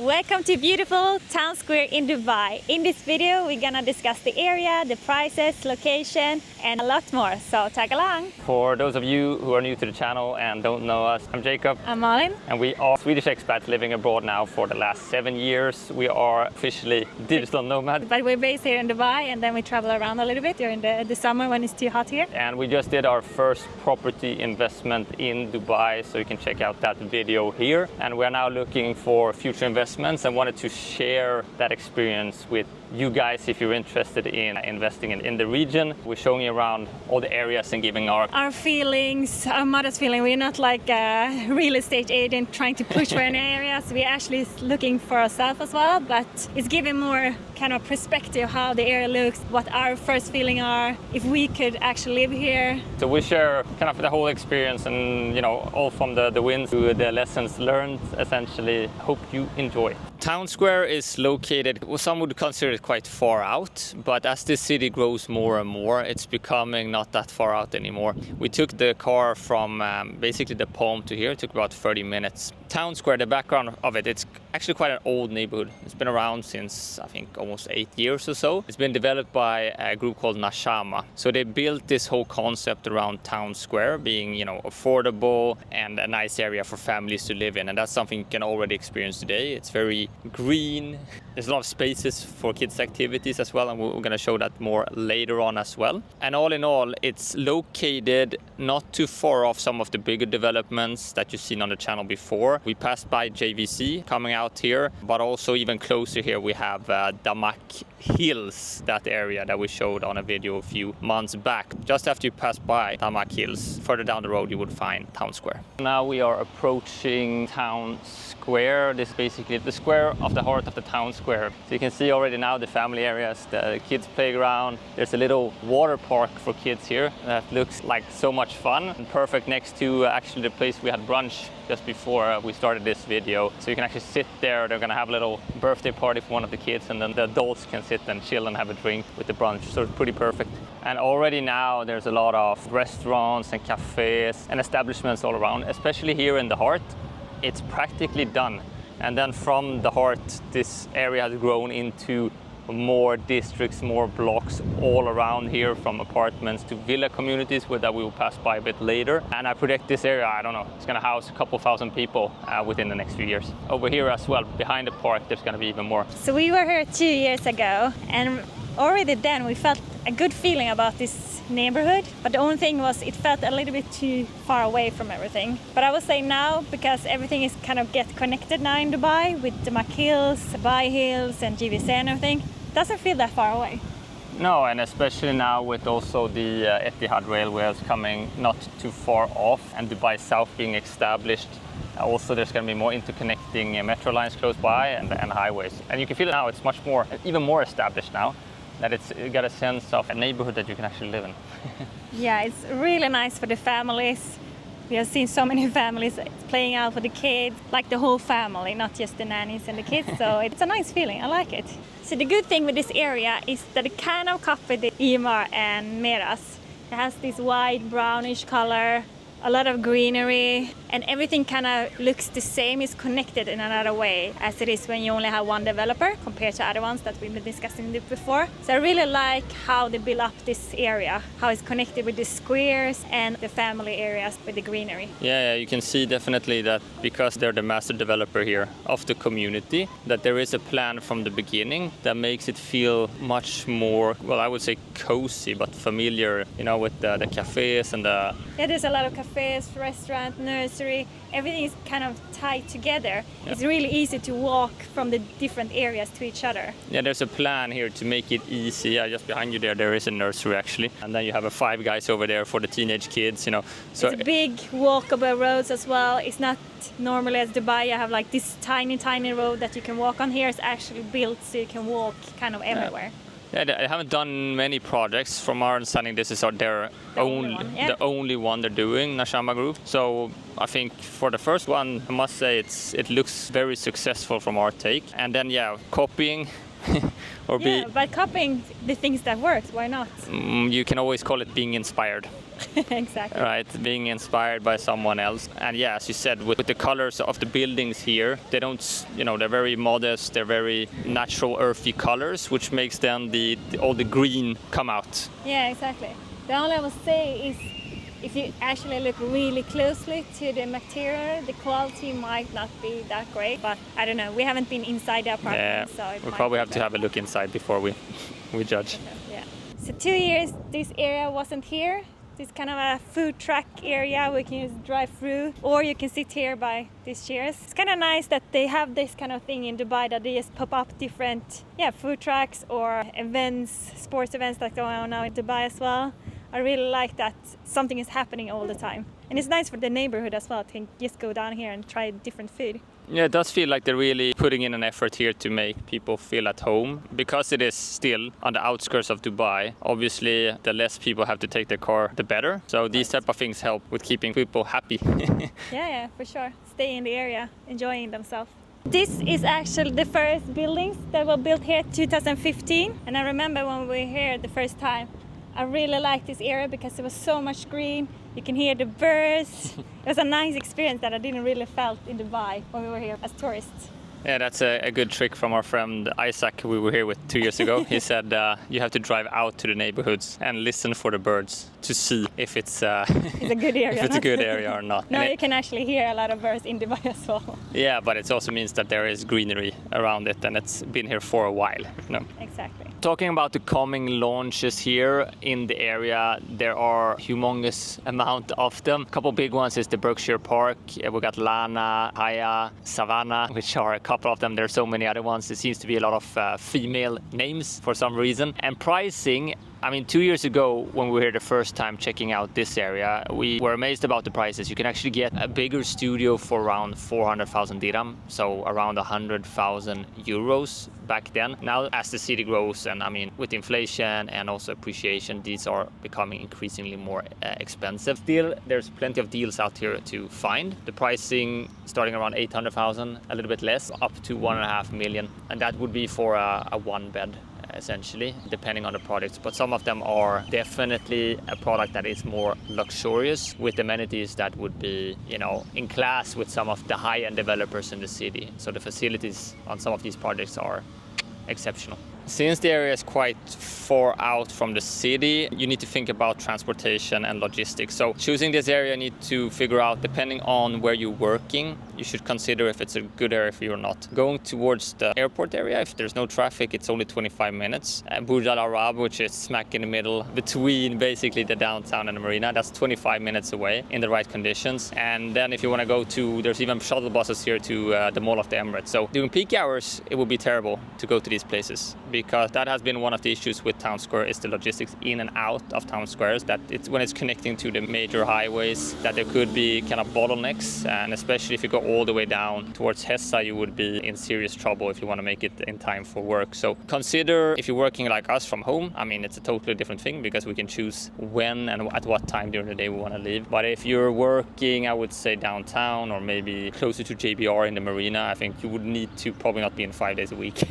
Welcome to beautiful town square in Dubai. In this video, we're gonna discuss the area, the prices, location, and a lot more. So tag along. For those of you who are new to the channel and don't know us, I'm Jacob. I'm Malin. And we are Swedish expats living abroad now for the last 7 years. We are officially digital nomads. But we're based here in Dubai and then we travel around a little bit during the summer when it's too hot here. And we just did our first property investment in Dubai, so you can check out that video here. And we're now looking for future investments and wanted to share that experience with you guys if you're interested in investing in the region. We're showing you around all the areas and giving our feelings, our modest feeling. We're not like a real estate agent trying to push for any areas. We're actually looking for ourselves as well, but it's giving more kind of perspective how the area looks, what our first feeling are, if we could actually live here. So we share kind of the whole experience and, you know, all from the wins to the lessons learned, essentially. Hope you enjoy. Town Square is located, well, some would consider it quite far out, but as the city grows more and more, it's becoming not that far out anymore. We took the car from basically the Palm to here. It took about 30 minutes. Town Square, the background of it, it's actually quite an old neighborhood. It's been around since, I think, almost 8 years or so. It's been developed by a group called Nashama. So they built this whole concept around Town Square being, you know, affordable and a nice area for families to live in. And that's something you can already experience today. It's very green. There's a lot of spaces for kids' activities as well, and we're going to show that more later on as well. And all in all, it's located not too far off some of the bigger developments that you've seen on the channel before. We passed by JVC coming out here, but also even closer here we have Damac Hills, that area that we showed on a video a few months back. Just after you pass by Damac Hills, further down the road you would find Town Square. Now we are approaching Town Square. This is basically the square of the heart of the Town Square. So you can see already now the family areas, the kids playground. There's a little water park for kids here that looks like so much fun and perfect next to actually the place we had brunch just before we started this video. So you can actually sit there. They're gonna have a little birthday party for one of the kids, and then the adults can sit and chill and have a drink with the brunch. So it's pretty perfect. And already now there's a lot of restaurants and cafes and establishments all around, especially here in the heart. It's practically done. And then from the heart, this area has grown into more districts, more blocks all around here, from apartments to villa communities that we will pass by a bit later. And I predict this area, I don't know, it's going to house a couple thousand people within the next few years. Over here as well, behind the park, there's going to be even more. So we were here 2 years ago, and already then we felt a good feeling about this neighborhood, but the only thing was it felt a little bit too far away from everything. But I would say now, because everything is kind of get connected now in Dubai with the Damac Hills, Dubai Hills and GVC and everything, it doesn't feel that far away. No, and especially now with also the Etihad railways coming not too far off and Dubai South being established. Also, there's going to be more interconnecting metro lines close by and highways. And you can feel it now, it's much more, even more established now, that it's got a sense of a neighborhood that you can actually live in. Yeah, it's really nice for the families. We have seen so many families playing out with the kids, like the whole family, not just the nannies and the kids. So it's a nice feeling, I like it. So the good thing with this area is that it kind of copied the Emaar and Meras. It has this white brownish color, a lot of greenery, and everything kind of looks the same, is connected in another way as it is when you only have one developer compared to other ones that we've been discussing before. So I really like how they build up this area, how it's connected with the squares and the family areas with the greenery. Yeah, you can see definitely that because they're the master developer here of the community, that there is a plan from the beginning that makes it feel much more, well, I would say cozy, but familiar, you know, with the cafes and the... Yeah, there's a lot of cafes, restaurant, nursery, everything is kind of tied together. Yeah. It's really easy to walk from the different areas to each other. Yeah, there's a plan here to make it easy. Just behind you there is a nursery actually. And then you have a Five Guys over there for the teenage kids, you know. So it's big walkable roads as well. It's not normally as Dubai, you have like this tiny road that you can walk on. Here it's actually built so you can walk kind of everywhere. Yeah, they haven't done many projects. From our understanding, this is the only one they're doing, Nashama Group. So I think for the first one, I must say it looks very successful from our take. And then, yeah, copying or Yeah, but copying the things that works, why not? you can always call it being inspired. Exactly. Right, being inspired by someone else. And yeah, as you said, with the colors of the buildings here, they don't, they're very modest, they're very natural, earthy colors, which makes then all the green come out. Yeah, exactly. The only I would say is if you actually look really closely to the material, the quality might not be that great. But I don't know, we haven't been inside the apartment, so it we might probably be have to have a look inside before we judge. Yeah. So 2 years this area wasn't here. This kind of a food truck area we can just drive through, or you can sit here by these chairs. It's kind of nice that they have this kind of thing in Dubai, that they just pop up different food trucks or events, sports events that go on now in Dubai as well. I really like that something is happening all the time. And it's nice for the neighborhood as well to just go down here and try different food. Yeah, it does feel like they're really putting in an effort here to make people feel at home, because it is still on the outskirts of Dubai. Obviously, the less people have to take their car, the better. So these type of things help with keeping people happy. Yeah, for sure. Stay in the area, enjoying themselves. This is actually the first buildings that were built here 2015. And I remember when we were here the first time, I really liked this area because there was so much green. You can hear the birds. It was a nice experience that I didn't really felt in Dubai when we were here as tourists. Yeah, that's a good trick from our friend Isaac, we were here with 2 years ago. He said you have to drive out to the neighborhoods and listen for the birds to see if it's a good area. if it's a good area or not. No, you can actually hear a lot of birds in Dubai as well. Yeah, but it also means that there is greenery around it, and it's been here for a while. Exactly. Talking about the coming launches here in the area, there are humongous amount of them. A couple big ones is the Berkshire Park. We got Lana, Haya, Savannah, which are a couple of them. There's so many other ones. There seems to be a lot of female names for some reason. And pricing, 2 years ago when we were here the first time checking out this area, we were amazed about the prices. You can actually get a bigger studio for around 400,000 dirham, so around 100,000 euros back then. Now, as the city grows and with inflation and also appreciation, these are becoming increasingly more expensive. Still, there's plenty of deals out here to find. The pricing starting around 800,000, a little bit less, up to 1.5 million, and that would be for a one bed. Essentially, depending on the products, but some of them are definitely a product that is more luxurious with amenities that would be, in class with some of the high-end developers in the city. So the facilities on some of these projects are exceptional. Since the area is quite far out from the city, you need to think about transportation and logistics. So choosing this area, you need to figure out, depending on where you're working, you should consider if it's a good area for you or not. Going towards the airport area, if there's no traffic, it's only 25 minutes. Burj Al Arab, which is smack in the middle between basically the downtown and the marina, that's 25 minutes away in the right conditions. And then if you want to go to, there's even shuttle buses here to the Mall of the Emirates. So during peak hours, it would be terrible to go to these places, because that has been one of the issues with Town Square, is the logistics in and out of town squares, that it's when it's connecting to the major highways, that there could be kind of bottlenecks. And especially if you go all the way down towards Hessa, you would be in serious trouble if you want to make it in time for work. So consider, if you're working like us from home, it's a totally different thing, because we can choose when and at what time during the day we want to leave. But if you're working, I would say downtown or maybe closer to JBR in the marina, I think you would need to probably not be in 5 days a week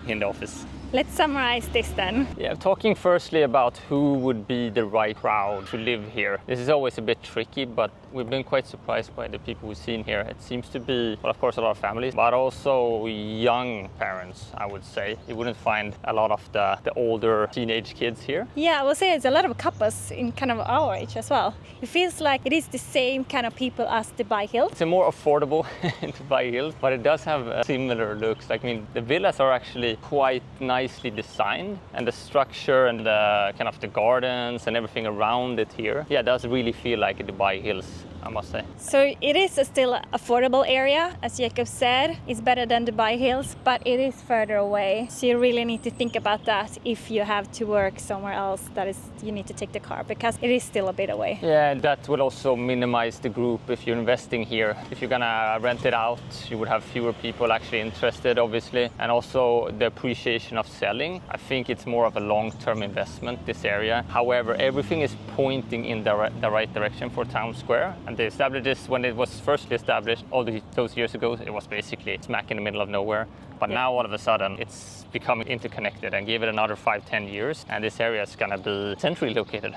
in the office. Let's summarize this then. Yeah, talking firstly about who would be the right crowd to live here. This is always a bit tricky, but we've been quite surprised by the people we've seen here. It seems to be, well, of course, a lot of families, but also young parents, I would say. You wouldn't find a lot of the older teenage kids here. Yeah, I would say it's a lot of couples in kind of our age as well. It feels like it is the same kind of people as Dubai Hills. It's a more affordable Dubai Hills, but it does have similar looks. The villas are actually quite nicely designed, and the structure and the kind of the gardens and everything around it here, it does really feel like a Dubai Hills, I must say. So it is a still affordable area, as Jacob said. It's better than Dubai Hills, but it is further away. So you really need to think about that if you have to work somewhere else, that is, you need to take the car, because it is still a bit away. Yeah, that will also minimize the group if you're investing here. If you're gonna rent it out, you would have fewer people actually interested, obviously, and also the appreciation of selling. I think it's more of a long-term investment, this area. However, everything is pointing in the right direction for Town Square. And they established this when it was firstly established all those years ago. It was basically smack in the middle of nowhere. But now all of a sudden it's becoming interconnected, and give it another 5-10 years and this area is gonna be centrally located.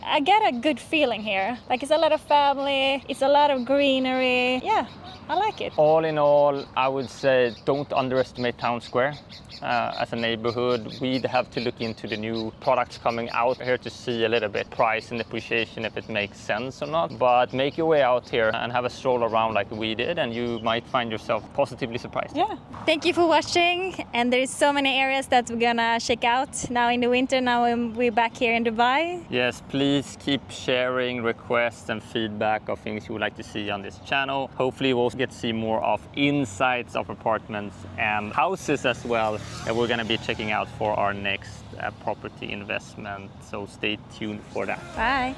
I get a good feeling here. Like it's a lot of family, it's a lot of greenery. Yeah, I like it. All in all, I would say don't underestimate Town Square. As a neighborhood, we'd have to look into the new products coming out here to see a little bit price and appreciation if it makes sense or not. But make your way out here and have a stroll around like we did, and you might find yourself positively surprised. Yeah. Thank you for watching. And there is so many areas that we're gonna check out now in the winter. Now we're back here in Dubai. Yes, please keep sharing requests and feedback of things you would like to see on this channel. Hopefully we'll get to see more of insights of apartments and houses as well that we're going to be checking out for our next property investment. So stay tuned for that. Bye.